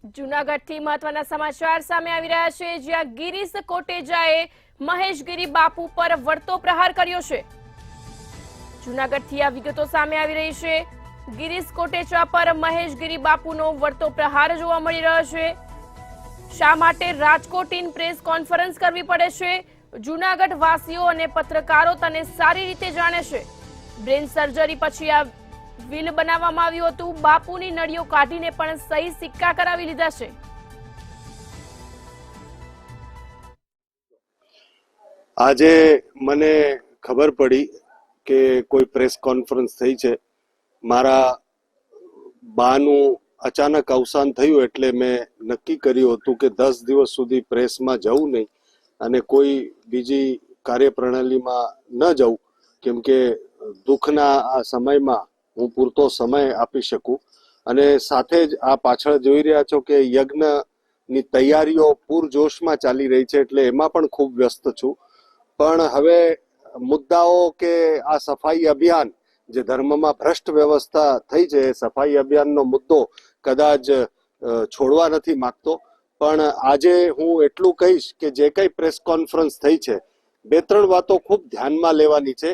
જૂનાગઢથી મહત્વના સમાચાર સામે આવી રહ્યા છે, જ્યાં ગિરીશ કોટેચાએ મહેશગીરી બાપુ પર વળતો પ્રહાર કર્યો છે। જૂનાગઢથી આ વિગતો સામે આવી રહી છે। ગિરીશ કોટેચા પર મહેશગીરી બાપુનો વળતો પ્રહાર જોવા મળી રહ્યો છે। શા માટે રાજકોટ ઇન પ્રેસ કોન્ફરન્સ કરવી પડે છે? જૂનાગઢ વાસીઓ અને પત્રકારો તને સારી રીતે જાણે છે। બ્રેન સર્જરી પછી આ વિલ બનાવવામાં આવ્યું હતું। બાપુની નળીઓ કાઢીને પણ સહી સિક્કા કરાવી લીધા છે। આજે મને ખબર પડી કે કોઈ પ્રેસ કોન્ફરન્સ થઈ છે। મારા બાનું અચાનક અવસાન થયું એટલે મેં નક્કી કર્યું હતું કે 10 દિવસ સુધી પ્રેસમાં જવું નહીં અને કોઈ બીજી કાર્યપ્રણાલીમાં ન જવું, કેમ કે દુઃખના આ સમયમાં હું પૂરતો સમય આપી શકું। અને સાથે જ આ પાછળ જોઈ રહ્યા છો કે યજ્ઞની તૈયારીઓ પૂરજોશમાં ચાલી રહી છે, એટલે એમાં પણ ખૂબ વ્યસ્ત છું। પણ હવે મુદ્દાઓ કે આ સફાઈ અભિયાન જે ધર્મમાં ભ્રષ્ટ વ્યવસ્થા થઈ છે, સફાઈ અભિયાનનો મુદ્દો કદાચ છોડવા નથી માંગતો। પણ આજે હું એટલું કહીશ કે જે કઈ પ્રેસ કોન્ફરન્સ થઈ છે, 2-3 વાતો ખૂબ ધ્યાનમાં લેવાની છે।